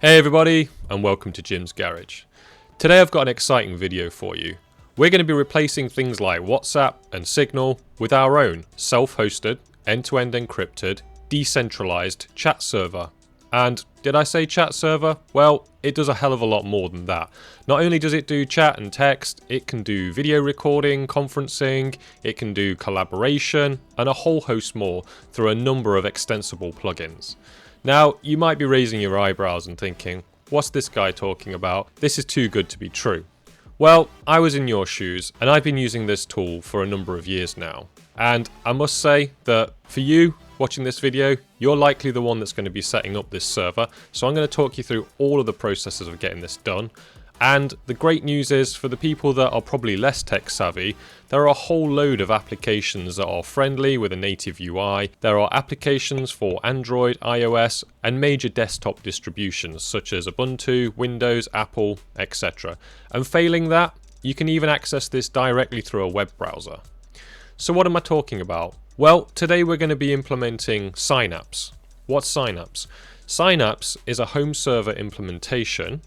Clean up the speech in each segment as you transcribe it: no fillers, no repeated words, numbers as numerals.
Hey everybody, and welcome to Jim's Garage. Today I've got an exciting video for you. We're going to be replacing things like WhatsApp and Signal with our own self-hosted, end-to-end encrypted, decentralized chat server. And did I say chat server? Well, it does a hell of a lot more than that. Not only does it do chat and text, it can do video recording, conferencing, it can do collaboration, and a whole host more through a number of extensible plugins. Now, you might be raising your eyebrows and thinking, what's this guy talking about? This is too good to be true. Well, I was in your shoes, and I've been using this tool for a number of years now. And I must say that for you, watching this video, you're likely the one that's going to be setting up this server. So I'm going to talk you through all of the processes of getting this done. And the great news is, for the people that are probably less tech savvy, there are a whole load of applications that are friendly with a native UI. There are applications for Android, iOS, and major desktop distributions such as Ubuntu, Windows, Apple, etc. And failing that, you can even access this directly through a web browser. So what am I talking about? Well, today we're going to be implementing Synapse. What's Synapse? Synapse is a home server implementation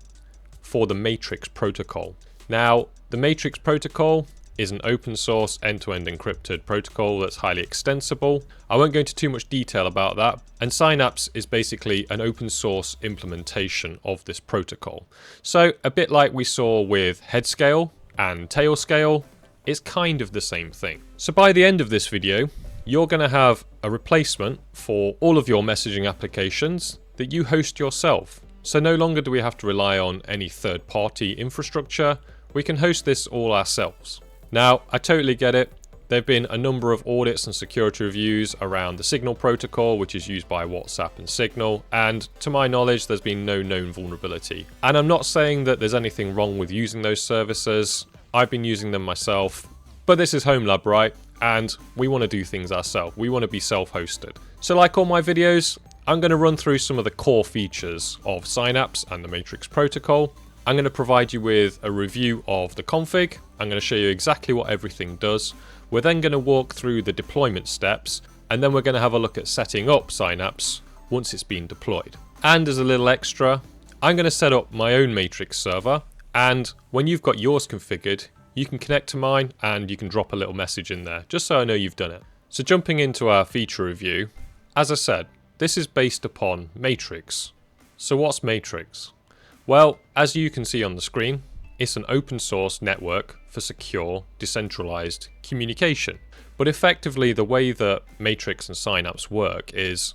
for the Matrix protocol. Now, the Matrix protocol is an open source end-to-end encrypted protocol that's highly extensible. I won't go into too much detail about that. And Synapse is basically an open source implementation of this protocol. So a bit like we saw with Headscale and Tailscale, it's kind of the same thing. So by the end of this video, you're going to have a replacement for all of your messaging applications that you host yourself. So no longer do we have to rely on any third-party infrastructure. We can host this all ourselves. Now, I totally get it. There have been a number of audits and security reviews around the Signal protocol, which is used by WhatsApp and Signal, and to my knowledge, there's been no known vulnerability. And I'm not saying that there's anything wrong with using those services. I've been using them myself, but this is Home Lab, right? And we want to do things ourselves. We want to be self-hosted. So like all my videos, I'm going to run through some of the core features of Synapse and the Matrix protocol. I'm going to provide you with a review of the config. I'm going to show you exactly what everything does. We're then going to walk through the deployment steps, and then we're going to have a look at setting up Synapse once it's been deployed. And as a little extra, I'm going to set up my own Matrix server, and when you've got yours configured, you can connect to mine and you can drop a little message in there, just so I know you've done it. So jumping into our feature review, as I said, this is based upon Matrix. So what's Matrix? Well, as you can see on the screen, it's an open source network for secure, decentralized communication. But effectively, the way that Matrix and Synapse work is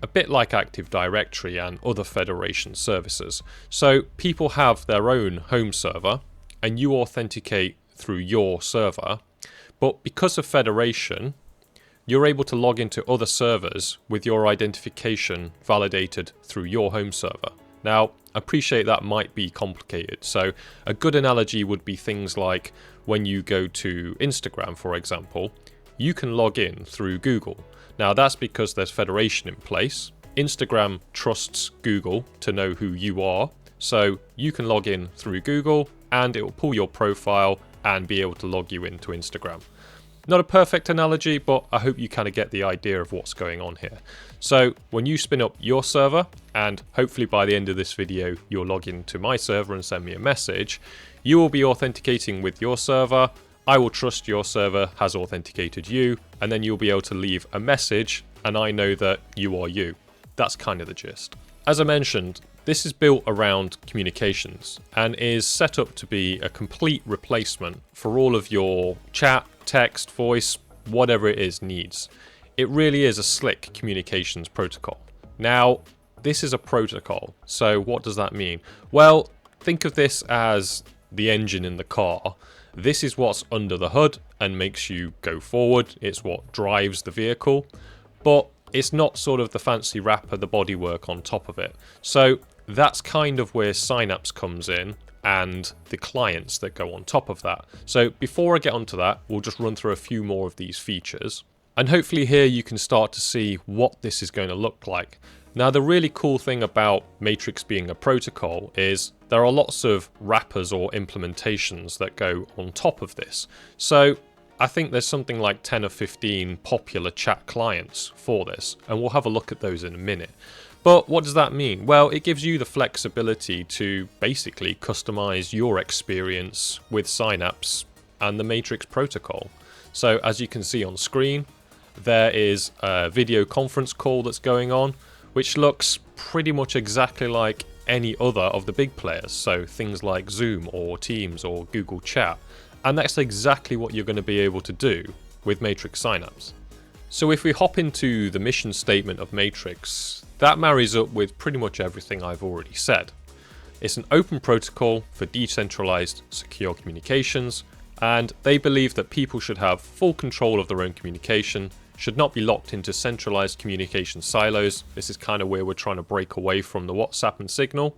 a bit like Active Directory and other federation services. So people have their own home server and you authenticate through your server. But because of federation, you're able to log into other servers with your identification validated through your home server. Now, I appreciate that might be complicated, so a good analogy would be things like when you go to Instagram, for example, you can log in through Google. Now, that's because there's federation in place. Instagram trusts Google to know who you are, so you can log in through Google and it will pull your profile and be able to log you into Instagram. Not a perfect analogy, but I hope you kind of get the idea of what's going on here. So when you spin up your server, and hopefully by the end of this video, you'll log into my server and send me a message, you will be authenticating with your server. I will trust your server has authenticated you, and then you'll be able to leave a message, and I know that you are you. That's kind of the gist. As I mentioned, this is built around communications and is set up to be a complete replacement for all of your chat, text, voice, whatever it is needs. It really is a slick communications protocol. Now, this is a protocol, so what does that mean? Well, think of this as the engine in the car. This is what's under the hood and makes you go forward. It's what drives the vehicle, but it's not sort of the fancy wrapper, the bodywork on top of it. So that's kind of where Synapse comes in and the clients that go on top of that. So before I get onto that, we'll just run through a few more of these features. And hopefully here you can start to see what this is going to look like. Now, the really cool thing about Matrix being a protocol is there are lots of wrappers or implementations that go on top of this. So I think there's something like 10 or 15 popular chat clients for this, and we'll have a look at those in a minute. But what does that mean? Well, it gives you the flexibility to basically customize your experience with Synapse and the Matrix protocol. So as you can see on screen, there is a video conference call that's going on, which looks pretty much exactly like any other of the big players. So things like Zoom or Teams or Google Chat. And that's exactly what you're going to be able to do with Matrix Synapse. So if we hop into the mission statement of Matrix, that marries up with pretty much everything I've already said. It's an open protocol for decentralized secure communications, and they believe that people should have full control of their own communication, should not be locked into centralized communication silos. This is kind of where we're trying to break away from the WhatsApp and Signal.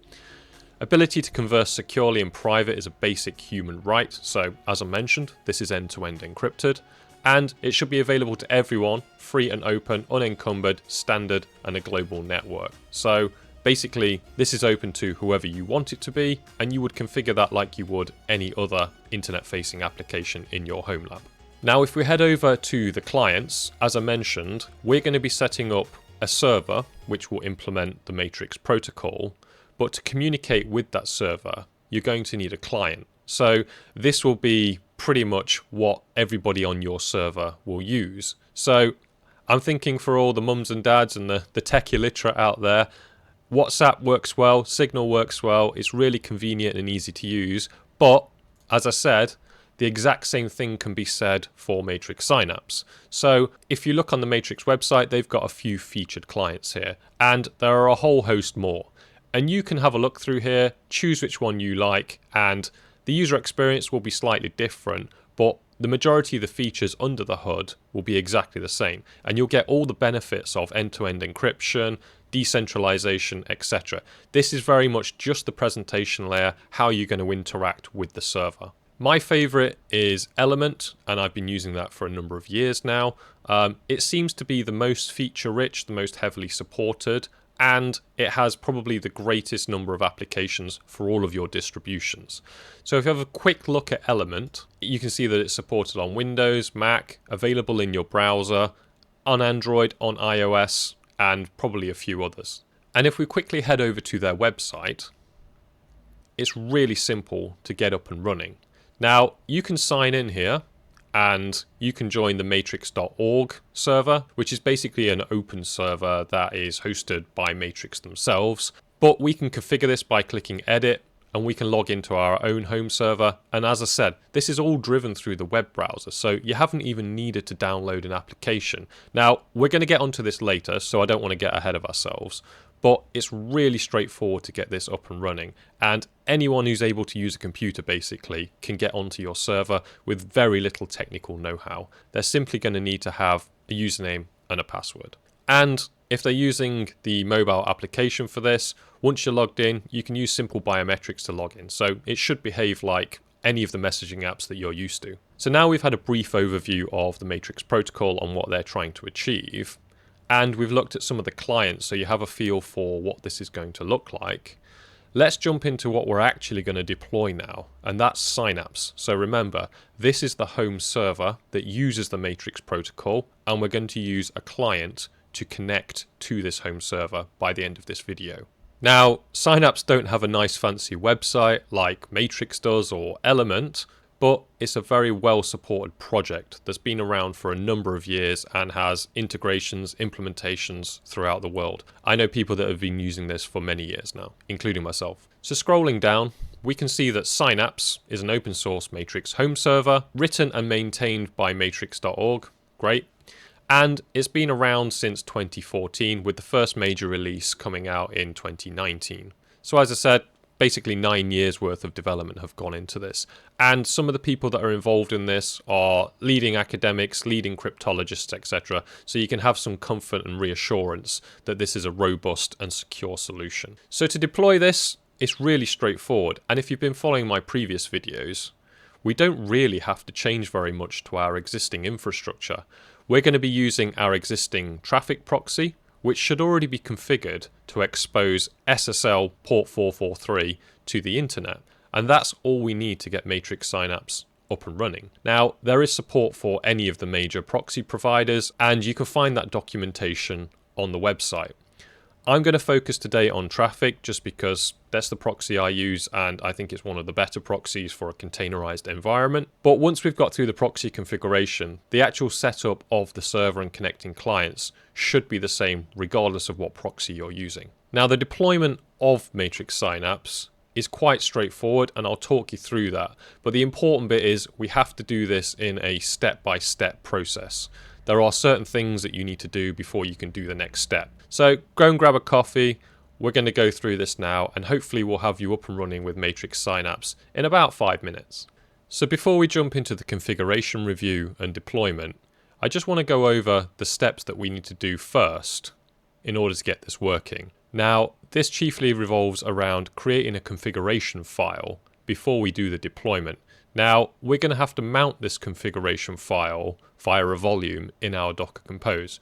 Ability to converse securely in private is a basic human right, so as I mentioned, this is end-to-end encrypted, and it should be available to everyone, free and open, unencumbered, standard, and a global network. So basically, this is open to whoever you want it to be, and you would configure that like you would any other internet-facing application in your home lab. Now, if we head over to the clients, as I mentioned, we're going to be setting up a server which will implement the Matrix protocol, but to communicate with that server, you're going to need a client. So this will be pretty much what everybody on your server will use. So I'm thinking for all the mums and dads and the tech illiterate out there, WhatsApp works well, Signal works well, it's really convenient and easy to use, but as I said, the exact same thing can be said for Matrix Synapse. So if you look on the Matrix website, they've got a few featured clients here, and there are a whole host more. And you can have a look through here, choose which one you like, and the user experience will be slightly different, but the majority of the features under the hood will be exactly the same, and you'll get all the benefits of end-to-end encryption, decentralization, etc. This is very much just the presentation layer, how you're going to interact with the server. My favorite is Element, and I've been using that for a number of years now. It seems to be the most feature-rich, the most heavily supported, and it has probably the greatest number of applications for all of your distributions. So if you have a quick look at Element, you can see that it's supported on Windows, Mac, available in your browser, on Android, on iOS, and probably a few others. And if we quickly head over to their website, it's really simple to get up and running. Now, you can sign in here and you can join the matrix.org server, which is basically an open server that is hosted by Matrix themselves. But we can configure this by clicking edit, and we can log into our own home server. And as I said, this is all driven through the web browser, so you haven't even needed to download an application. Now, we're going to get onto this later, so I don't want to get ahead of ourselves. But it's really straightforward to get this up and running, and anyone who's able to use a computer basically can get onto your server with very little technical know-how. They're simply going to need to have a username and a password. And if they're using the mobile application for this, once you're logged in, you can use simple biometrics to log in. So it should behave like any of the messaging apps that you're used to. So now we've had a brief overview of the Matrix protocol and what they're trying to achieve. And we've looked at some of the clients, so you have a feel for what this is going to look like. Let's jump into what we're actually going to deploy now, and that's Synapse. So remember, this is the home server that uses the Matrix protocol, and we're going to use a client to connect to this home server by the end of this video. Now, Synapse don't have a nice fancy website like Matrix does or Element, but it's a very well supported project that's been around for a number of years and has integrations, implementations throughout the world. I know people that have been using this for many years now, including myself. So scrolling down, we can see that Synapse is an open source Matrix home server written and maintained by matrix.org. Great. And it's been around since 2014, with the first major release coming out in 2019. So as I said, basically 9 years worth of development have gone into this. And some of the people that are involved in this are leading academics, leading cryptologists, etc. So you can have some comfort and reassurance that this is a robust and secure solution. So to deploy this, it's really straightforward. And if you've been following my previous videos, we don't really have to change very much to our existing infrastructure. We're going to be using our existing traffic proxy, which should already be configured to expose SSL port 443 to the internet. And that's all we need to get Matrix Synapse up and running. Now, there is support for any of the major proxy providers, and you can find that documentation on the website. I'm going to focus today on traffic just because that's the proxy I use and I think it's one of the better proxies for a containerized environment. But once we've got through the proxy configuration, the actual setup of the server and connecting clients should be the same regardless of what proxy you're using. Now, the deployment of Matrix Synapse is quite straightforward and I'll talk you through that. But the important bit is we have to do this in a step-by-step process. There are certain things that you need to do before you can do the next step. So go and grab a coffee. We're going to go through this now and hopefully we'll have you up and running with Matrix Synapse in about 5 minutes. So before we jump into the configuration review and deployment, I just want to go over the steps that we need to do first in order to get this working. Now, this chiefly revolves around creating a configuration file before we do the deployment. Now, we're going to have to mount this configuration file via a volume in our Docker Compose,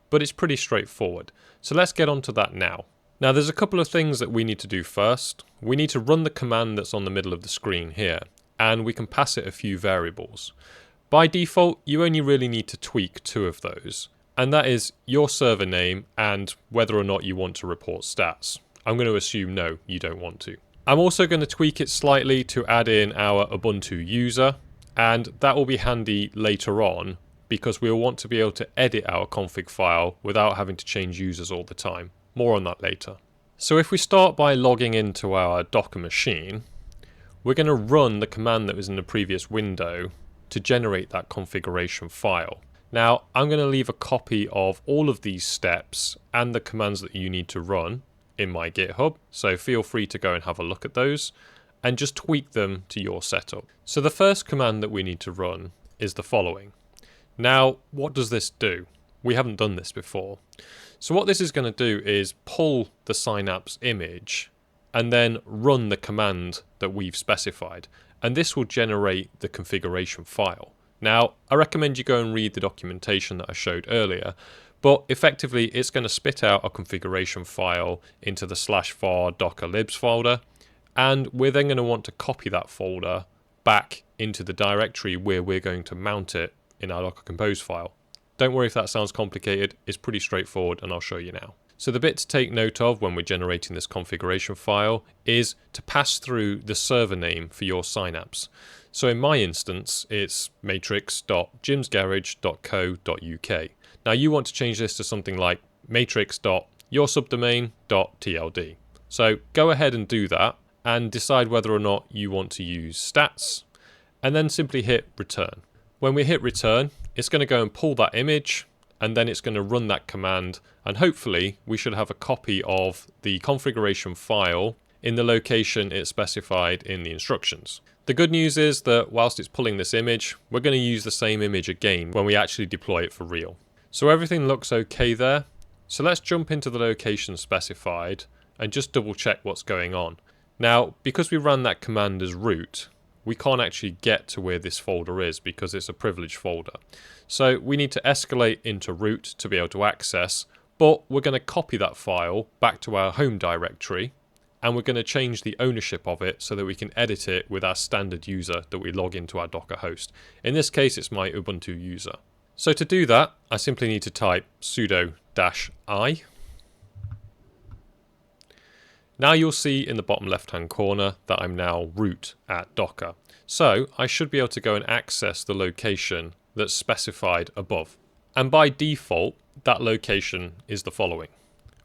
but it's pretty straightforward. So let's get onto that now. Now, there's a couple of things that we need to do first. We need to run the command that's on the middle of the screen here, and we can pass it a few variables. By default, you only really need to tweak 2 of those, and that is your server name and whether or not you want to report stats. I'm going to assume no, you don't want to. I'm also going to tweak it slightly to add in our Ubuntu user, and that will be handy later on because we'll want to be able to edit our config file without having to change users all the time. More on that later. So if we start by logging into our Docker machine, we're going to run the command that was in the previous window to generate that configuration file. Now, I'm going to leave a copy of all of these steps and the commands that you need to run in my GitHub, so feel free to go and have a look at those and just tweak them to your setup. So the first command that we need to run is the following. Now, what does this do? We haven't done this before. So what this is going to do is pull the Synapse image and then run the command that we've specified, and this will generate the configuration file. Now, I recommend you go and read the documentation that I showed earlier, but effectively it's going to spit out a configuration file into the /var docker libs folder, and we're then going to want to copy that folder back into the directory where we're going to mount it in our Docker Compose file. Don't worry if that sounds complicated, it's pretty straightforward and I'll show you now. So the bit to take note of when we're generating this configuration file is to pass through the server name for your Synapse. So in my instance, it's matrix.jimsgarage.co.uk. Now you want to change this to something like matrix.yoursubdomain.tld. So go ahead and do that and decide whether or not you want to use stats and then simply hit return. When we hit return, it's going to go and pull that image and then it's going to run that command, and hopefully we should have a copy of the configuration file in the location it's specified in the instructions. The good news is that whilst it's pulling this image, we're going to use the same image again when we actually deploy it for real. So everything looks okay there. So let's jump into the location specified and just double check what's going on. Now, because we ran that command as root, we can't actually get to where this folder is because it's a privileged folder. So we need to escalate into root to be able to access, but we're going to copy that file back to our home directory and we're going to change the ownership of it so that we can edit it with our standard user that we log into our Docker host. In this case, it's my Ubuntu user. So to do that, I simply need to type sudo-i. Now you'll see in the bottom left-hand corner that I'm now root at Docker. So I should be able to go and access the location that's specified above. And by default, that location is the following.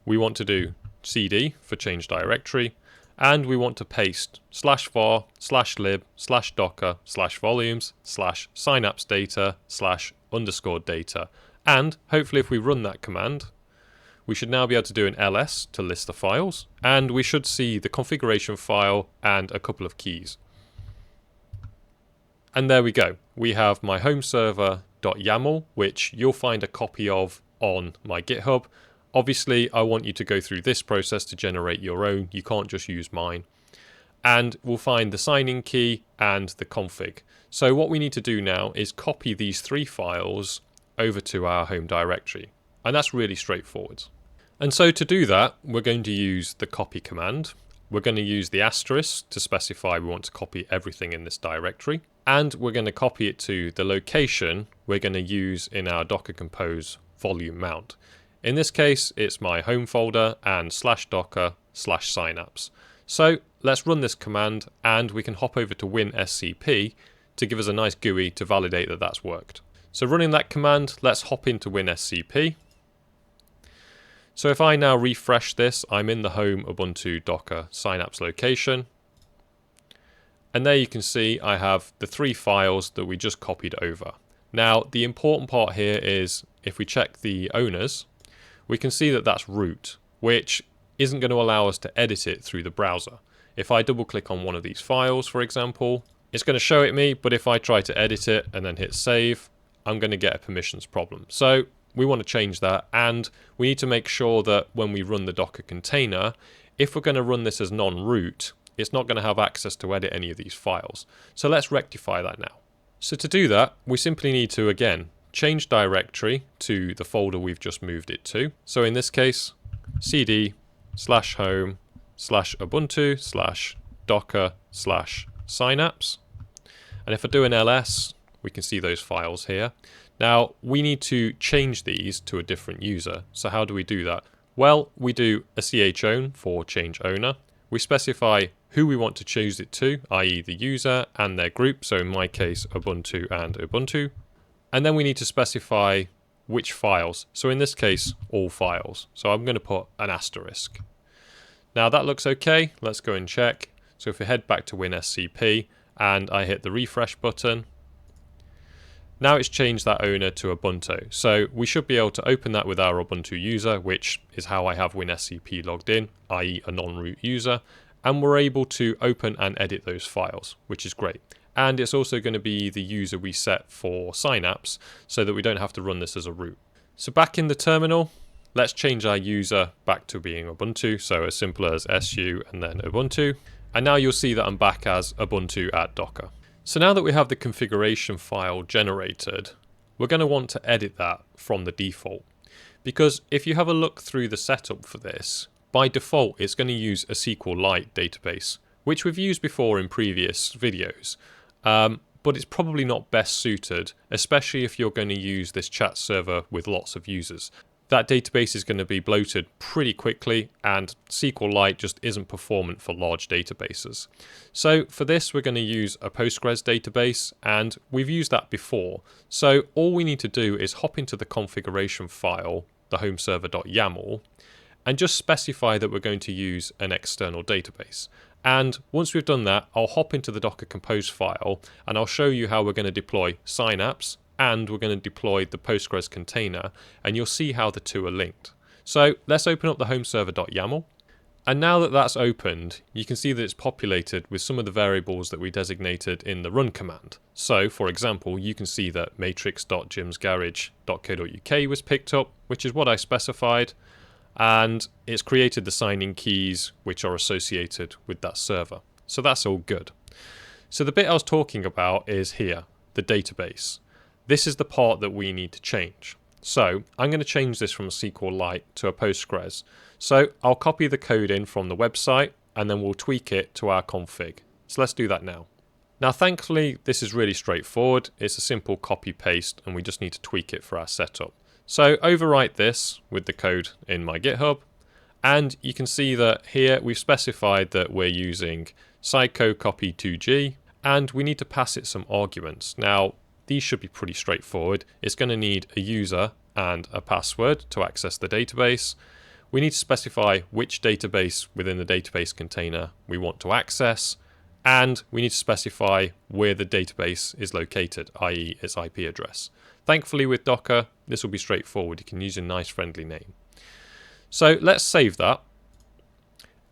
We want to do cd for change directory, and we want to paste /var /lib /docker /volumes /synapse data /_ data. And hopefully if we run that command, we should now be able to do an ls to list the files, and we should see the configuration file and a couple of keys. And there we go. We have my home server.yaml, which you'll find a copy of on my GitHub. Obviously, I want you to go through this process to generate your own. You can't just use mine. And we'll find the sign-in key and the config. So what we need to do now is copy these 3 files over to our home directory. And that's really straightforward. And so to do that, we're going to use the copy command. We're going to use the asterisk to specify we want to copy everything in this directory. And we're going to copy it to the location we're going to use in our Docker Compose volume mount. In this case, it's my home folder and /docker/synapse. So let's run this command and we can hop over to WinSCP to give us a nice GUI to validate that that's worked. So running that command, let's hop into WinSCP. So if I now refresh this, I'm in the home Ubuntu Docker Synapse location. And there you can see I have the 3 files that we just copied over. Now, the important part here is if we check the owners, we can see that that's root, which isn't going to allow us to edit it through the browser. If I double click on one of these files, for example, it's going to show it me, but if I try to edit it and then hit save, I'm going to get a permissions problem. So we want to change that, and we need to make sure that when we run the Docker container, if we're going to run this as non-root, it's not going to have access to edit any of these files. So let's rectify that now. So to do that, we simply need to, again, change directory to the folder we've just moved it to. So in this case, cd/home/ubuntu/docker/synapse. And if I do an ls, we can see those files here. Now, we need to change these to a different user. So how do we do that? Well, we do a chown for change owner. We specify who we want to choose it to, i.e. the user and their group. So in my case, Ubuntu and Ubuntu. And then we need to specify which files. So in this case, all files. So I'm going to put an asterisk. Now that looks okay. Let's go and check. So if we head back to WinSCP and I hit the refresh button, now it's changed that owner to Ubuntu. So we should be able to open that with our Ubuntu user, which is how I have WinSCP logged in, i.e. a non-root user. And we're able to open and edit those files, which is great. And it's also going to be the user we set for Synapse so that we don't have to run this as a root. So back in the terminal, let's change our user back to being Ubuntu. So as simple as su and then Ubuntu. And now you'll see that I'm back as Ubuntu at Docker. So now that we have the configuration file generated, we're going to want to edit that from the default. Because if you have a look through the setup for this, by default it's going to use a SQLite database, which we've used before in previous videos. But it's probably not best suited, especially if you're going to use this chat server with lots of users. That database is going to be bloated pretty quickly, and SQLite just isn't performant for large databases. So for this, we're going to use a Postgres database, and we've used that before. So all we need to do is hop into the configuration file, the homeserver.yaml, and just specify that we're going to use an external database. And once we've done that, I'll hop into the Docker Compose file, and I'll show you how we're going to deploy Synapse, and we're going to deploy the Postgres container, and you'll see how the two are linked. So let's open up the homeserver.yaml. And now that that's opened, you can see that it's populated with some of the variables that we designated in the run command. So for example, you can see that matrix.jimsgarage.co.uk was picked up, which is what I specified, and it's created the signing keys which are associated with that server. So that's all good. So the bit I was talking about is here, the database. This is the part that we need to change. So I'm going to change this from a SQLite to a Postgres. So I'll copy the code in from the website and then we'll tweak it to our config. So let's do that now. Now thankfully this is really straightforward. It's a simple copy paste and we just need to tweak it for our setup. So overwrite this with the code in my GitHub, and you can see that here we've specified that we're using psycho copy 2G, and we need to pass it some arguments. Now these should be pretty straightforward. It's going to need a user and a password to access the database. We need to specify which database within the database container we want to access, and we need to specify where the database is located, i.e. its IP address. Thankfully with Docker, this will be straightforward. You can use a nice friendly name. So let's save that.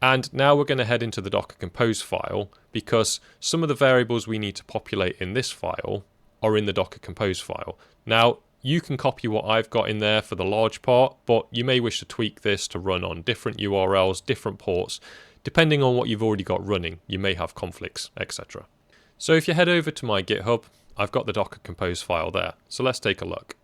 And now we're going to head into the Docker Compose file, because some of the variables we need to populate in this file are in the Docker Compose file. Now, you can copy what I've got in there for the large part, but you may wish to tweak this to run on different URLs, different ports. Depending on what you've already got running, you may have conflicts, etc. So if you head over to my GitHub, I've got the Docker Compose file there. So let's take a look.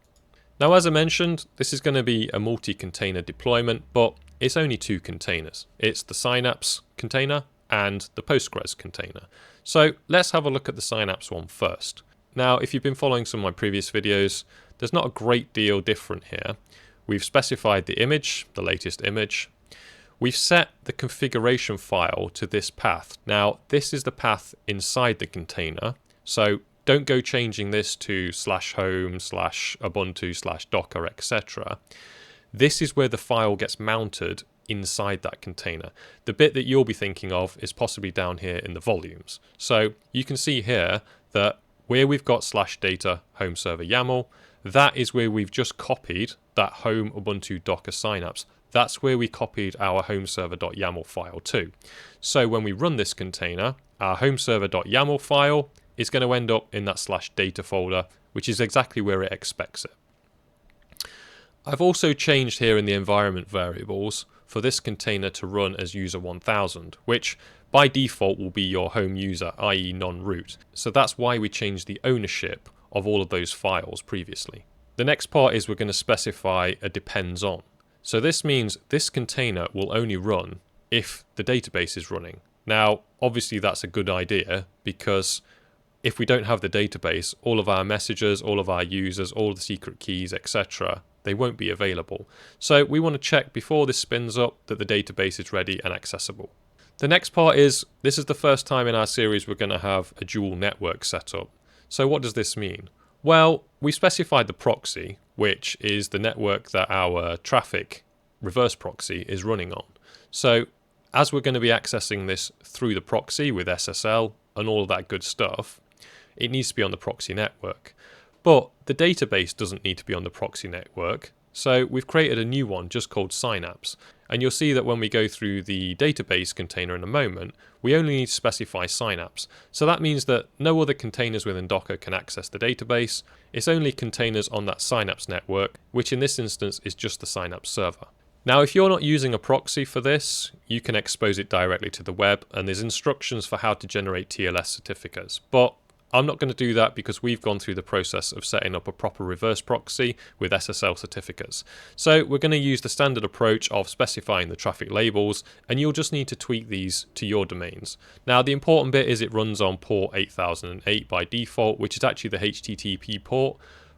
Now, as I mentioned, this is going to be a multi-container deployment, but it's only 2 containers. It's the Synapse container and the Postgres container. So let's have a look at the Synapse one first. Now, if you've been following some of my previous videos, there's not a great deal different here. We've specified the image, the latest image. We've set the configuration file to this path. Now, this is the path inside the container, so don't go changing this to /home/ubuntu/docker, etc. This is where the file gets mounted inside that container. The bit that you'll be thinking of is possibly down here in the volumes. So you can see here that where we've got /data home server YAML, that is where we've just copied that home Ubuntu Docker Synapse. That's where we copied our homeserver.yaml file to. So when we run this container, our homeserver.yaml file is going to end up in that /data folder, which is exactly where it expects it. I've also changed here in the environment variables for this container to run as user 1000, which by default will be your home user, i.e. non-root. So that's why we changed the ownership of all of those files previously. The next part is we're going to specify a depends on. So this means this container will only run if the database is running. Now, obviously that's a good idea, because if we don't have the database, all of our messages, all of our users, all the secret keys, etc., they won't be available. So we want to check before this spins up that the database is ready and accessible. The next part is, this is the first time in our series we're going to have a dual network set up. So what does this mean? Well, we specified the proxy, which is the network that our traffic reverse proxy is running on. So as we're going to be accessing this through the proxy with SSL and all of that good stuff, it needs to be on the proxy network. But the database doesn't need to be on the proxy network, so we've created a new one just called Synapse. And you'll see that when we go through the database container in a moment, we only need to specify Synapse. So that means that no other containers within Docker can access the database. It's only containers on that Synapse network, which in this instance is just the Synapse server. Now, if you're not using a proxy for this, you can expose it directly to the web, and there's instructions for how to generate TLS certificates. But I'm not going to do that because we've gone through the process of setting up a proper reverse proxy with SSL certificates. So we're going to use the standard approach of specifying the traffic labels, and you'll just need to tweak these to your domains. Now, the important bit is it runs on port 8008 by default, which is actually the HTTP port,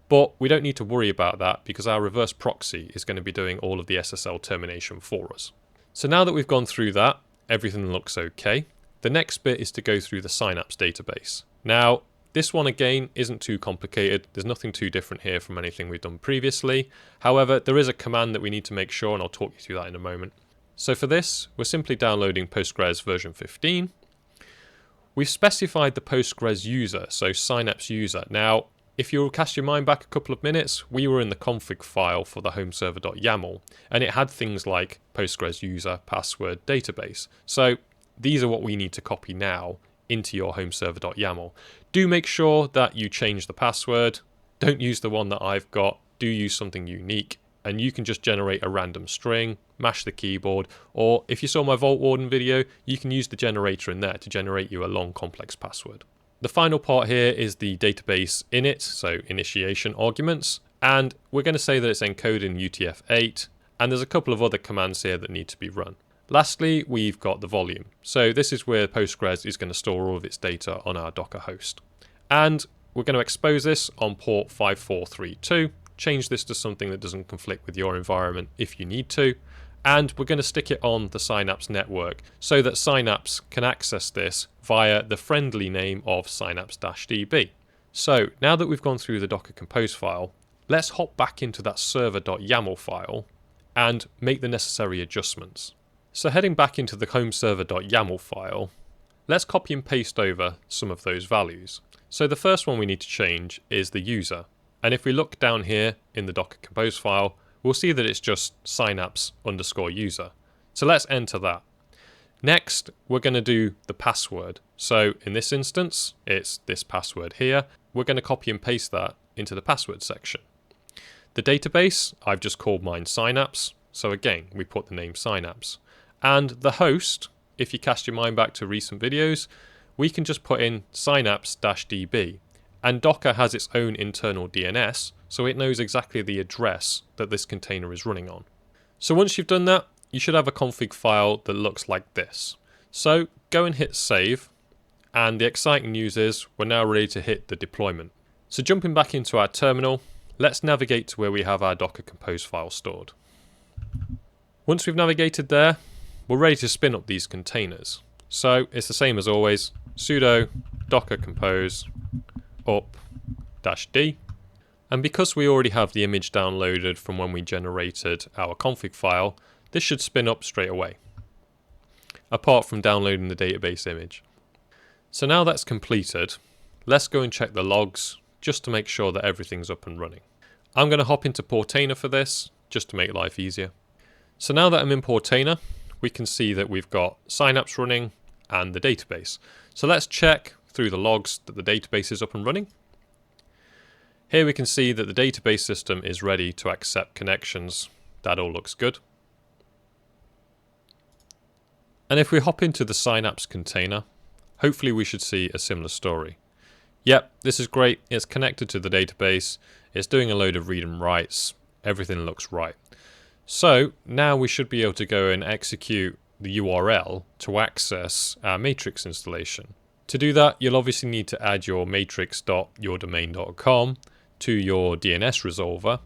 but we don't need to worry about that because our reverse proxy is going to be doing all of the SSL termination for us. So now that we've gone through that, everything looks okay. The next bit is to go through the Synapse database. Now, this one again isn't too complicated. There's nothing too different here from anything we've done previously. However, there is a command that we need to make sure, and I'll talk you through that in a moment. So for this, we're simply downloading Postgres version 15. We've specified the Postgres user, so Synapse user. Now, if you'll cast your mind back a couple of minutes, we were in the config file for the homeserver.yaml, and it had things like Postgres user, password, database. So these are what we need to copy now into your homeserver.yaml. Do make sure that you change the password. Don't use the one that I've got. Do use something unique, and you can just generate a random string, mash the keyboard, or if you saw my Vault Warden video, you can use the generator in there to generate you a long complex password. The final part here is the database init, so initiation arguments, and we're going to say that it's encoded in UTF-8, and there's a couple of other commands here that need to be run. Lastly, we've got the volume. So this is where Postgres is going to store all of its data on our Docker host. And we're going to expose this on port 5432, change this to something that doesn't conflict with your environment if you need to, and we're going to stick it on the Synapse network so that Synapse can access this via the friendly name of synapse-db. So now that we've gone through the Docker Compose file, let's hop back into that server.yaml file and make the necessary adjustments. So heading back into the homeserver.yaml file, let's copy and paste over some of those values. So the first one we need to change is the user. And if we look down here in the Docker Compose file, we'll see that it's just synapse_user. So let's enter that. Next, we're going to do the password. So in this instance, it's this password here. We're going to copy and paste that into the password section. The database, I've just called mine Synapse. So again, we put the name Synapse. And the host, if you cast your mind back to recent videos, we can just put in synapse-db. And Docker has its own internal DNS, so it knows exactly the address that this container is running on. So once you've done that, you should have a config file that looks like this. So go and hit save, and the exciting news is we're now ready to hit the deployment. So jumping back into our terminal, let's navigate to where we have our Docker Compose file stored. Once we've navigated there, we're ready to spin up these containers. So it's the same as always, sudo docker compose up-d. And because we already have the image downloaded from when we generated our config file, this should spin up straight away, apart from downloading the database image. So now that's completed, let's go and check the logs just to make sure that everything's up and running. I'm going to hop into Portainer for this, just to make life easier. So now that I'm in Portainer, we can see that we've got Synapse running and the database. So let's check through the logs that the database is up and running. Here we can see that the database system is ready to accept connections. That all looks good. And if we hop into the Synapse container, hopefully we should see a similar story. Yep, this is great. It's connected to the database. It's doing a load of read and writes. Everything looks right. So now we should be able to go and execute the URL to access our Matrix installation. To do that, you'll obviously need to add your matrix.yourdomain.com to your DNS resolver.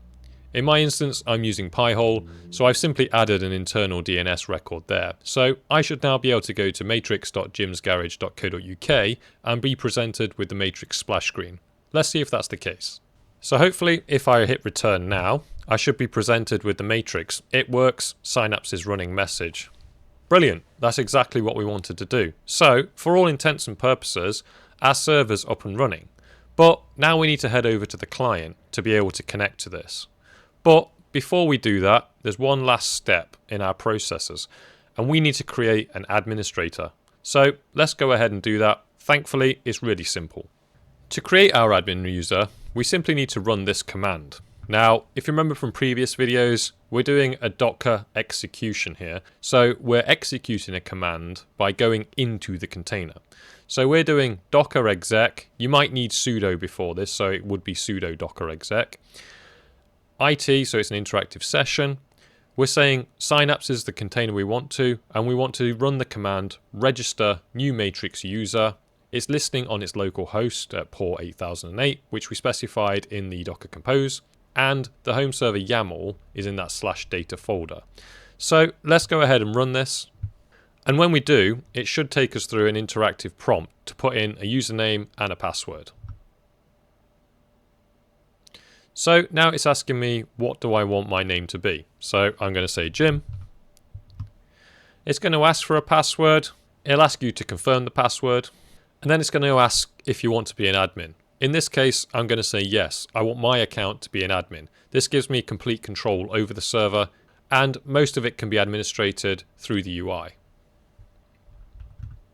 In my instance, I'm using Pi-hole, so I've simply added an internal DNS record there. So I should now be able to go to matrix.jimsgarage.co.uk and be presented with the Matrix splash screen. Let's see if that's the case. So hopefully, if I hit return now, I should be presented with the Matrix. It works, Synapse is running message. Brilliant, that's exactly what we wanted to do. So, for all intents and purposes, our server's up and running. But now we need to head over to the client to be able to connect to this. But before we do that, there's one last step in our processes, and we need to create an administrator. So let's go ahead and do that. Thankfully, it's really simple. To create our admin user, we simply need to run this command. Now, if you remember from previous videos, we're doing a Docker execution here. So we're executing a command by going into the container. So we're doing docker exec. You might need sudo before this, so it would be sudo docker exec. IT, so it's an interactive session. We're saying Synapse is the container we want to, and we want to run the command register new matrix user. It's listening on its local host at port 8008, which we specified in the Docker Compose, and the home server YAML is in that /data folder. So let's go ahead and run this. And when we do, it should take us through an interactive prompt to put in a username and a password. So now it's asking me, what do I want my name to be? So I'm going to say Jim. It's going to ask for a password. It'll ask you to confirm the password. And then it's going to ask if you want to be an admin. In this case, I'm going to say yes, I want my account to be an admin. This gives me complete control over the server, and most of it can be administrated through the UI.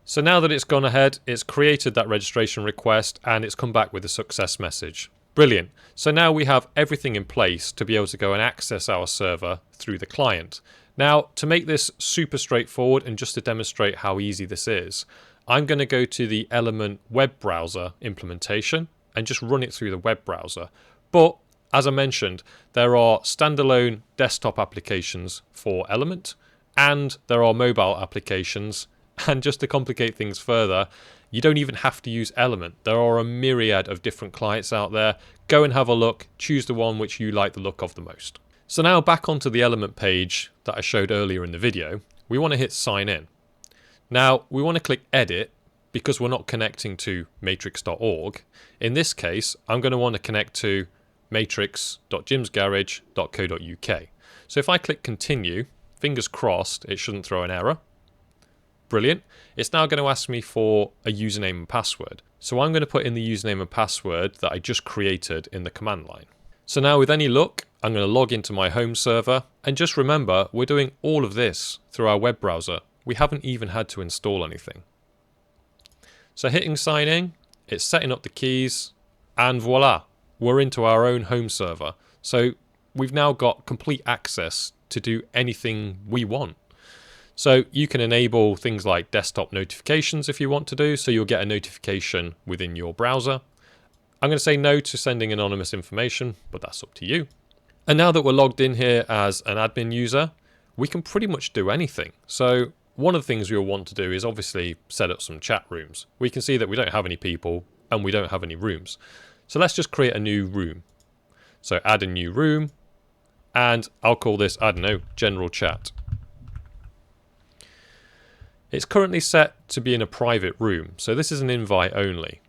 So now that it's gone ahead, it's created that registration request, and it's come back with a success message. Brilliant. So now we have everything in place to be able to go and access our server through the client. Now, to make this super straightforward and just to demonstrate how easy this is, I'm going to go to the Element web browser implementation and just run it through the web browser. But as I mentioned, there are standalone desktop applications for Element, and there are mobile applications. And just to complicate things further, you don't even have to use Element. There are a myriad of different clients out there. Go and have a look, choose the one which you like the look of the most. So now back onto the Element page that I showed earlier in the video, we want to hit sign in. Now we want to click edit because we're not connecting to matrix.org. In this case, I'm going to want to connect to matrix.jimsgarage.co.uk. So if I click continue, fingers crossed, it shouldn't throw an error. Brilliant. It's now going to ask me for a username and password. So I'm going to put in the username and password that I just created in the command line. So now with any luck, I'm going to log into my home server. And just remember, we're doing all of this through our web browser. We haven't even had to install anything. So hitting sign in, it's setting up the keys, and voila, we're into our own home server. So we've now got complete access to do anything we want. So you can enable things like desktop notifications if you want to do, so you'll get a notification within your browser. I'm going to say no to sending anonymous information, but that's up to you. And now that we're logged in here as an admin user, we can pretty much do anything. So one of the things we'll want to do is obviously set up some chat rooms. We can see that we don't have any people and we don't have any rooms. So let's just create a new room. So add a new room, and I'll call this, I don't know, general chat. It's currently set to be in a private room, so this is an invite only.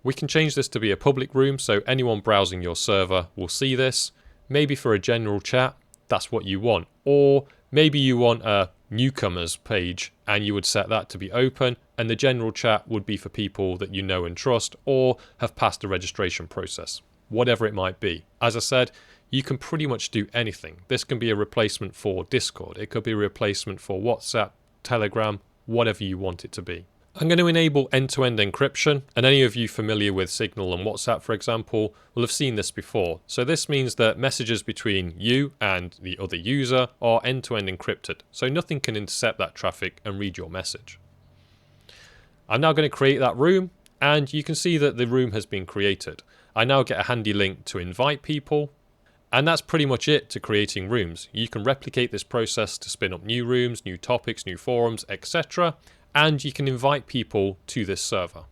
We can change this to be a public room, so anyone browsing your server will see this. Maybe for a general chat, that's what you want. Or maybe you want a newcomers page and you would set that to be open, and the general chat would be for people that you know and trust or have passed the registration process, whatever it might be. As I said, you can pretty much do anything. This can be a replacement for Discord. It could be a replacement for WhatsApp, Telegram, whatever you want it to be. I'm going to enable end-to-end encryption, and any of you familiar with Signal and WhatsApp, for example, will have seen this before. So this means that messages between you and the other user are end-to-end encrypted, so nothing can intercept that traffic and read your message. I'm now going to create that room, and you can see that the room has been created. I now get a handy link to invite people, and that's pretty much it to creating rooms. You can replicate this process to spin up new rooms, new topics, new forums, etc. And you can invite people to this server.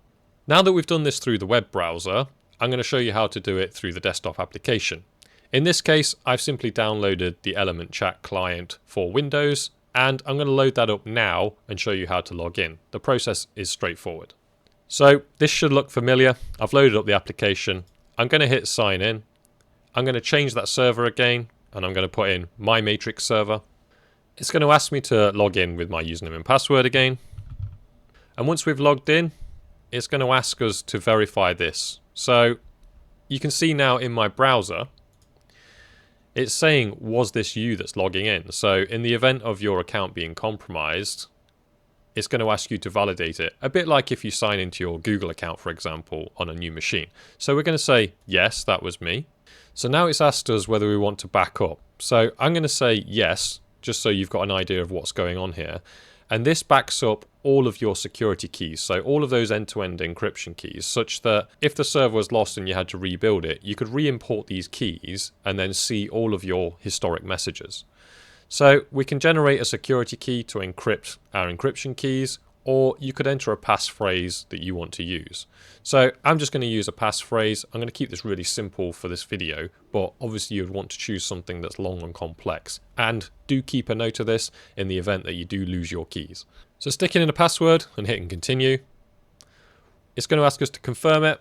Now that we've done this through the web browser, I'm going to show you how to do it through the desktop application. In this case, I've simply downloaded the Element Chat client for Windows, and I'm going to load that up now and show you how to log in. The process is straightforward. So this should look familiar. I've loaded up the application. I'm going to hit sign in. I'm going to change that server again, and I'm going to put in my Matrix server. It's going to ask me to log in with my username and password again. And once we've logged in, it's going to ask us to verify this. So you can see now in my browser, it's saying, was this you that's logging in? So in the event of your account being compromised, it's going to ask you to validate it. A bit like if you sign into your Google account, for example, on a new machine. So we're going to say, yes, that was me. So now it's asked us whether we want to back up. So I'm going to say yes, just so you've got an idea of what's going on here. And this backs up all of your security keys, so all of those end-to-end encryption keys, such that if the server was lost and you had to rebuild it, you could re-import these keys and then see all of your historic messages. So we can generate a security key to encrypt our encryption keys, or you could enter a passphrase that you want to use. So I'm just going to use a passphrase. I'm going to keep this really simple for this video, but obviously you'd want to choose something that's long and complex. And do keep a note of this in the event that you do lose your keys. So sticking in a password and hitting continue. It's going to ask us to confirm it,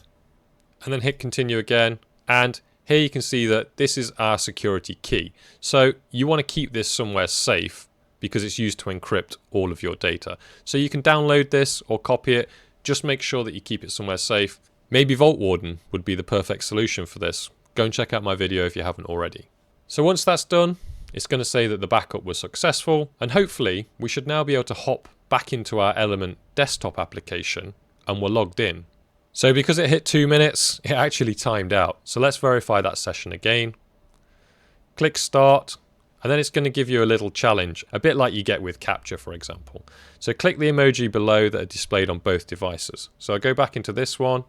and then hit continue again. And here you can see that this is our security key. So you want to keep this somewhere safe, because it's used to encrypt all of your data. So you can download this or copy it. Just make sure that you keep it somewhere safe. Maybe Vault Warden would be the perfect solution for this. Go and check out my video if you haven't already. So once that's done, it's going to say that the backup was successful, and hopefully we should now be able to hop back into our Element desktop application and we're logged in. So because it hit 2 minutes, it actually timed out. So let's verify that session again. Click start. And then it's going to give you a little challenge, a bit like you get with Captcha, for example. So click the emoji below that are displayed on both devices. So I go back into this one,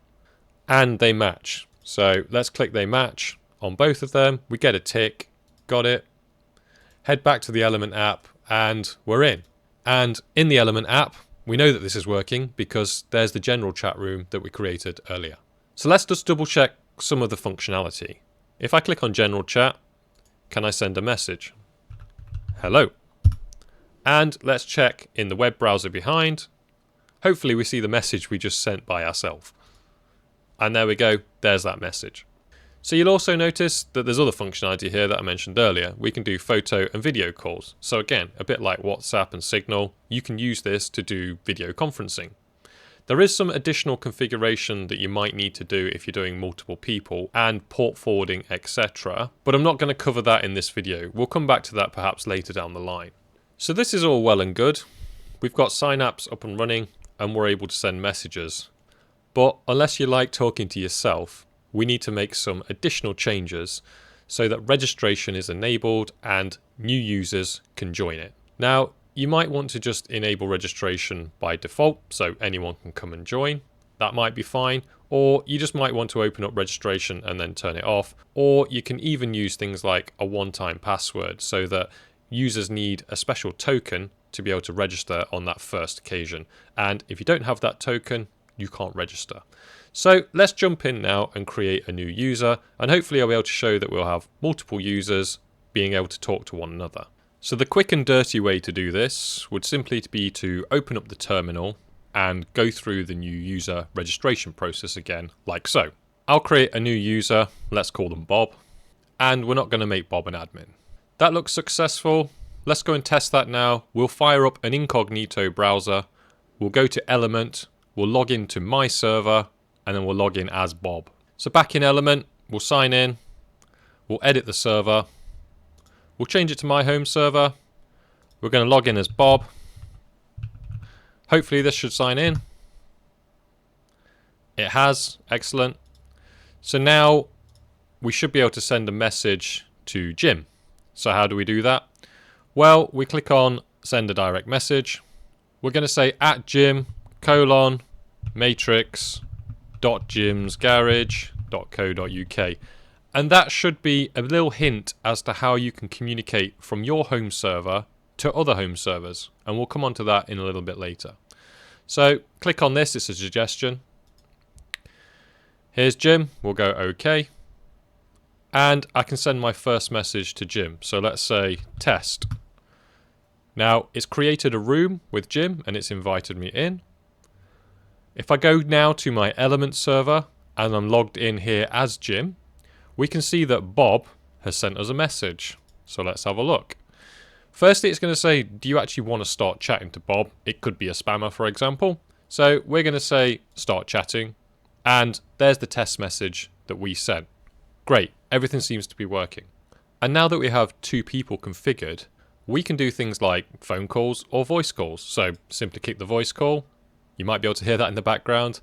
and they match. So let's click they match on both of them. We get a tick, got it. Head back to the Element app, and we're in. And in the Element app, we know that this is working because there's the general chat room that we created earlier. So let's just double check some of the functionality. If I click on general chat, can I send a message? Hello. And let's check in the web browser behind. Hopefully we see the message we just sent by ourselves. And there we go, there's that message. So you'll also notice that there's other functionality here that I mentioned earlier. We can do photo and video calls. So again, a bit like WhatsApp and Signal, you can use this to do video conferencing. There is some additional configuration that you might need to do if you're doing multiple people and port forwarding, etc. But I'm not going to cover that in this video. We'll come back to that perhaps later down the line. So this is all well and good. We've got Synapse up and running and we're able to send messages. But unless you like talking to yourself, we need to make some additional changes so that registration is enabled and new users can join it. Now, you might want to just enable registration by default so anyone can come and join. That might be fine. Or you just might want to open up registration and then turn it off. Or you can even use things like a one-time password so that users need a special token to be able to register on that first occasion. And if you don't have that token, you can't register. So let's jump in now and create a new user, and hopefully I'll be able to show that we'll have multiple users being able to talk to one another. So the quick and dirty way to do this would simply be to open up the terminal and go through the new user registration process again, like so. I'll create a new user, let's call them Bob, and we're not going to make Bob an admin. That looks successful. Let's go and test that now. We'll fire up an incognito browser, we'll go to Element, we'll log into my server, and then we'll log in as Bob. So back in Element, we'll sign in, we'll edit the server, we'll change it to my home server, we're going to log in as Bob. Hopefully this should sign in. It has, excellent. So now we should be able to send a message to Jim. So how do we do that? Well, we click on send a direct message. We're going to say @Jim: matrix.jimsgarage.co.uk. And that should be a little hint as to how you can communicate from your home server to other home servers. And we'll come on to that in a little bit later. So click on this, it's a suggestion. Here's Jim, we'll go OK. And I can send my first message to Jim. So let's say test. Now it's created a room with Jim and it's invited me in. If I go now to my Element server and I'm logged in here as Jim, we can see that Bob has sent us a message. So let's have a look. Firstly, it's going to say, do you actually want to start chatting to Bob? It could be a spammer, for example. So we're going to say start chatting. And there's the test message that we sent. Great, everything seems to be working. And now that we have two people configured, we can do things like phone calls or voice calls. So simply click the voice call. You might be able to hear that in the background.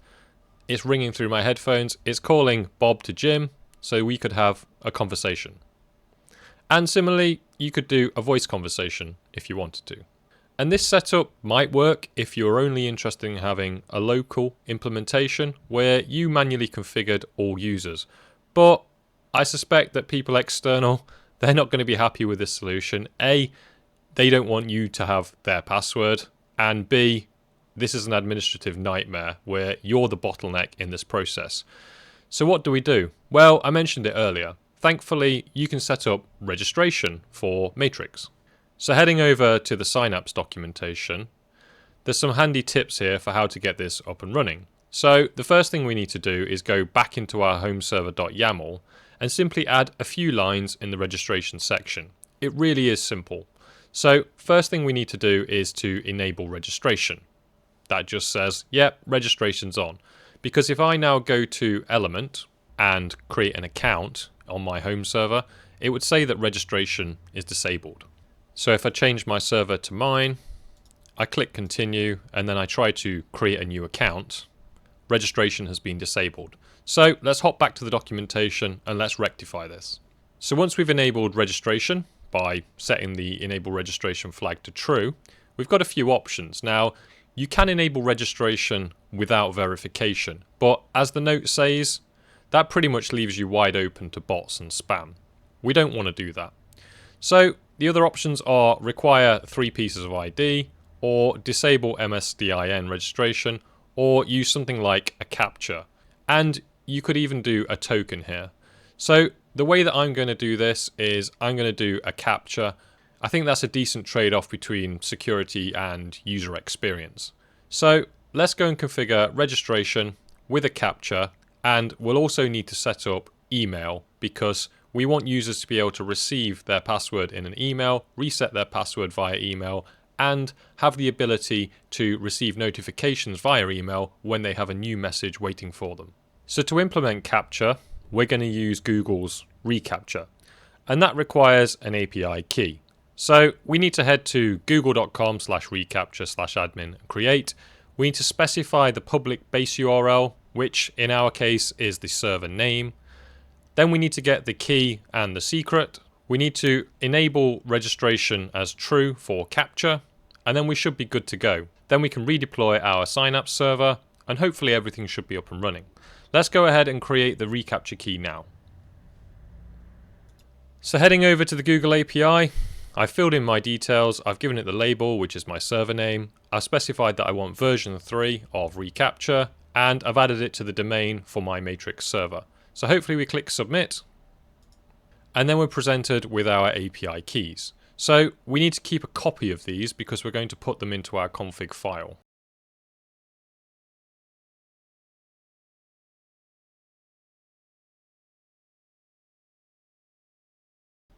It's ringing through my headphones. It's calling Bob to Jim, so we could have a conversation. And similarly, you could do a voice conversation if you wanted to. And this setup might work if you're only interested in having a local implementation where you manually configured all users. But I suspect that people external, they're not going to be happy with this solution. A, they don't want you to have their password. And B, this is an administrative nightmare where you're the bottleneck in this process. So what do we do? Well, I mentioned it earlier. Thankfully, you can set up registration for Matrix. So heading over to the Synapse documentation, there's some handy tips here for how to get this up and running. So the first thing we need to do is go back into our homeserver.yaml and simply add a few lines in the registration section. It really is simple. So first thing we need to do is to enable registration. That just says, yep, registration's on. Because if I now go to Element and create an account on my home server, it would say that registration is disabled. So if I change my server to mine, I click continue, and then I try to create a new account, registration has been disabled. So let's hop back to the documentation and let's rectify this. So once we've enabled registration by setting the enable registration flag to true, we've got a few options. Now, you can enable registration without verification, but as the note says, that pretty much leaves you wide open to bots and spam. We don't want to do that. So the other options are require 3 pieces of ID, or disable MSDIN registration, or use something like a Captcha. And you could even do a token here. So the way that I'm going to do this is I'm going to do a Captcha. I think that's a decent trade-off between security and user experience. So let's go and configure registration with a Captcha, and we'll also need to set up email because we want users to be able to receive their password in an email, reset their password via email, and have the ability to receive notifications via email when they have a new message waiting for them. So to implement Captcha, we're going to use Google's reCAPTCHA, and that requires an API key. So we need to head to google.com/reCAPTCHA/admin and create. We need to specify the public base URL, which in our case is the server name. Then we need to get the key and the secret. We need to enable registration as true for Captcha, and then we should be good to go. Then we can redeploy our Synapse server, and hopefully everything should be up and running. Let's go ahead and create the reCAPTCHA key now. So heading over to the Google API, I've filled in my details, I've given it the label, which is my server name. I've specified that I want version 3 of reCAPTCHA, and I've added it to the domain for my Matrix server. So hopefully we click submit, and then we're presented with our API keys. So we need to keep a copy of these because we're going to put them into our config file.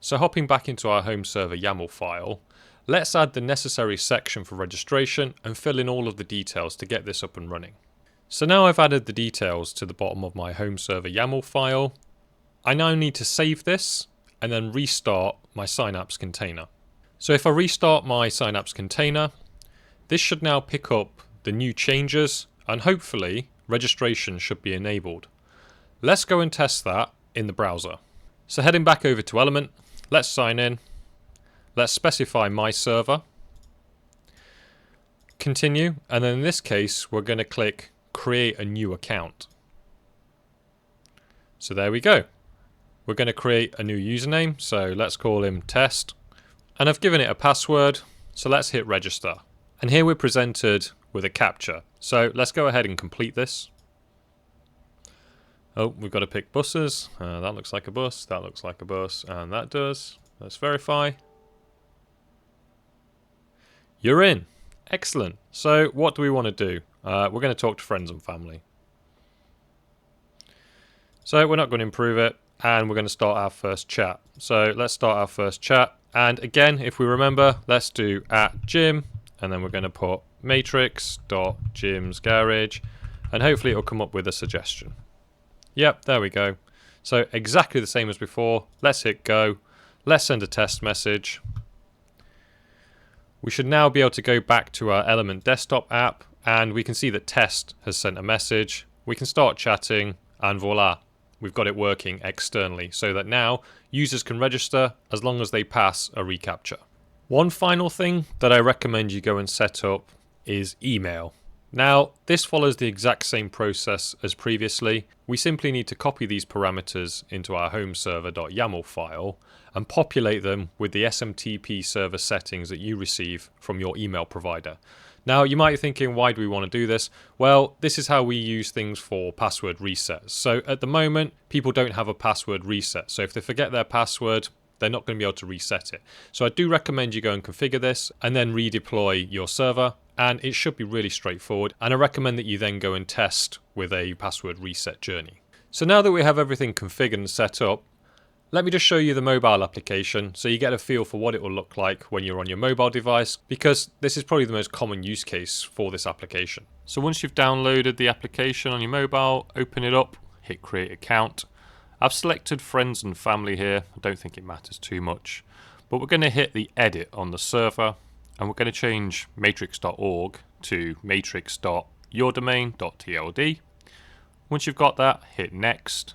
So hopping back into our home server YAML file, let's add the necessary section for registration and fill in all of the details to get this up and running. So now I've added the details to the bottom of my home server YAML file. I now need to save this and then restart my Synapse container. So if I restart my Synapse container, this should now pick up the new changes and hopefully registration should be enabled. Let's go and test that in the browser. So heading back over to Element, let's sign in. Let's specify my server. Continue, and then in this case, we're going to click create a new account. So there we go. We're going to create a new username. So let's call him test. And I've given it a password. So let's hit register. And here we're presented with a Captcha. So let's go ahead and complete this. Oh, we've got to pick buses. That looks like a bus. That looks like a bus. And that does. Let's verify. You're in. Excellent. So what do we want to do? We're going to talk to friends and family. So we're not going to improve it. And we're going to start our first chat. So let's start our first chat. And again, if we remember, let's do @Jim. And then we're going to put matrix.jimsgarage. And hopefully it'll come up with a suggestion. Yep, there we go. So exactly the same as before. Let's hit go. Let's send a test message. We should now be able to go back to our Element desktop app, and we can see that test has sent a message. We can start chatting, and voila, we've got it working externally so that now users can register as long as they pass a reCAPTCHA. One final thing that I recommend you go and set up is email. Now, this follows the exact same process as previously. We simply need to copy these parameters into our home server.yaml file and populate them with the SMTP server settings that you receive from your email provider. Now, you might be thinking, why do we want to do this? Well, this is how we use things for password resets. So at the moment, people don't have a password reset. So if they forget their password, they're not going to be able to reset it. So I do recommend you go and configure this and then redeploy your server. And it should be really straightforward. And I recommend that you then go and test with a password reset journey. So now that we have everything configured and set up, let me just show you the mobile application so you get a feel for what it will look like when you're on your mobile device, because this is probably the most common use case for this application. So once you've downloaded the application on your mobile, open it up, hit create account. I've selected friends and family here. I don't think it matters too much, but we're going to hit the edit on the server. And we're going to change matrix.org to matrix.yourdomain.tld. Once you've got that, hit next.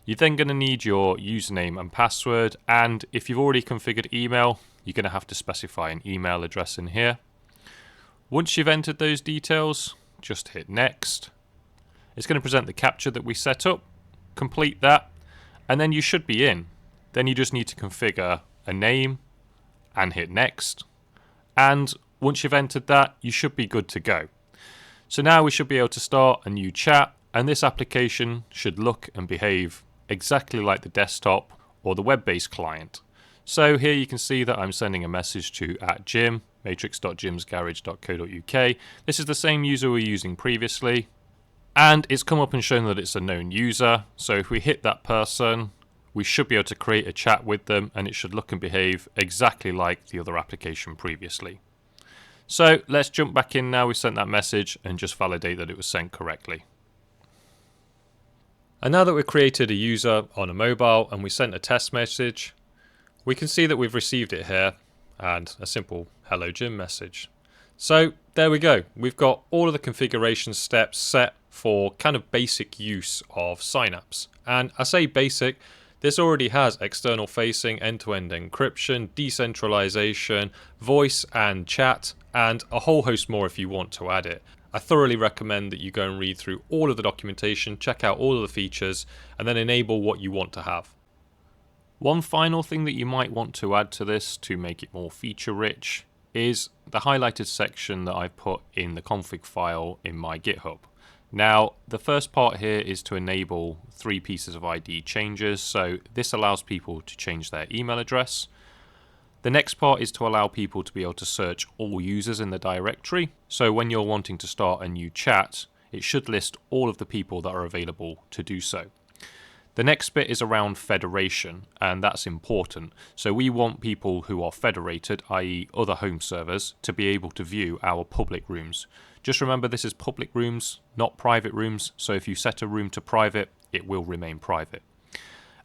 You're then going to need your username and password. And if you've already configured email, you're going to have to specify an email address in here. Once you've entered those details, just hit next. It's going to present the Captcha that we set up. Complete that. And then you should be in. Then you just need to configure a name and hit next. And once you've entered that, you should be good to go. So now we should be able to start a new chat, and this application should look and behave exactly like the desktop or the web-based client. So here you can see that I'm sending a message to @Jim, matrix.jimsgarage.co.uk. This is the same user we were using previously, and it's come up and shown that it's a known user. So if we hit that person, we should be able to create a chat with them, and it should look and behave exactly like the other application previously. So let's jump back in now. We sent that message and just validate that it was sent correctly. And now that we've created a user on a mobile and we sent a test message, we can see that we've received it here and a simple hello Jim message. So there we go. We've got all of the configuration steps set for kind of basic use of Synapse. And I say basic, this already has external facing, end-to-end encryption, decentralization, voice and chat, and a whole host more if you want to add it. I thoroughly recommend that you go and read through all of the documentation, check out all of the features, and then enable what you want to have. One final thing that you might want to add to this to make it more feature-rich is the highlighted section that I've put in the config file in my GitHub. Now, the first part here is to enable 3 pieces of ID changes, so this allows people to change their email address. The next part is to allow people to be able to search all users in the directory, so when you're wanting to start a new chat, it should list all of the people that are available to do so. The next bit is around federation, and that's important. So we want people who are federated, i.e. other home servers, to be able to view our public rooms. Just remember, this is public rooms, not private rooms, so if you set a room to private, it will remain private.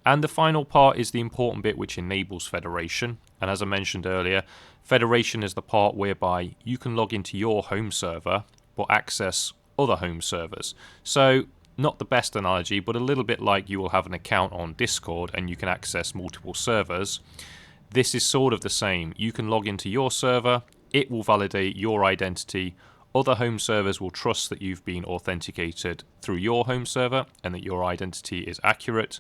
And the final part is the important bit which enables federation, and as I mentioned earlier, federation is the part whereby you can log into your home server but access other home servers. So not the best analogy, but a little bit like you will have an account on Discord and you can access multiple servers. This is sort of the same. You can log into your server, it will validate your identity, other home servers will trust that you've been authenticated through your home server and that your identity is accurate,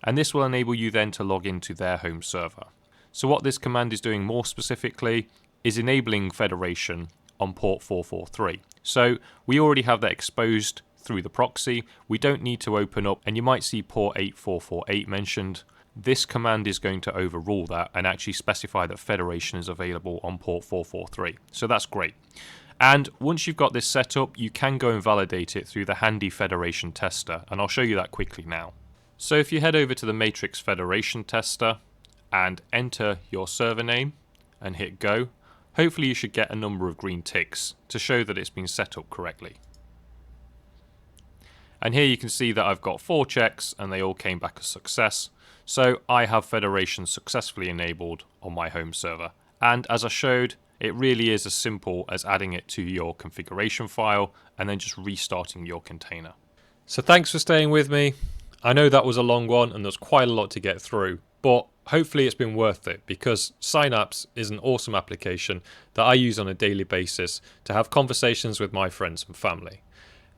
and this will enable you then to log into their home server. So what this command is doing more specifically is enabling federation on port 443. So we already have that exposed through the proxy. We don't need to open up, and you might see port 8448 mentioned. This command is going to overrule that and actually specify that federation is available on port 443. So that's great. And once you've got this set up, you can go and validate it through the handy federation tester, and I'll show you that quickly now. So if you head over to the Matrix Federation tester and enter your server name and hit go, hopefully you should get a number of green ticks to show that it's been set up correctly. And here you can see that I've got 4 checks and they all came back as success. So I have federation successfully enabled on my home server. And as I showed, it really is as simple as adding it to your configuration file and then just restarting your container. So thanks for staying with me. I know that was a long one and there's quite a lot to get through, but hopefully it's been worth it because Synapse is an awesome application that I use on a daily basis to have conversations with my friends and family.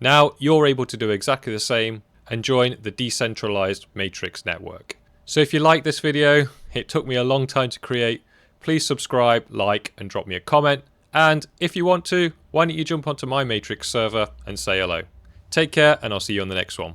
Now you're able to do exactly the same and join the decentralized Matrix network. So if you like this video, it took me a long time to create, please subscribe, like, and drop me a comment. And if you want to, why don't you jump onto my Matrix server and say hello. Take care, and I'll see you on the next one.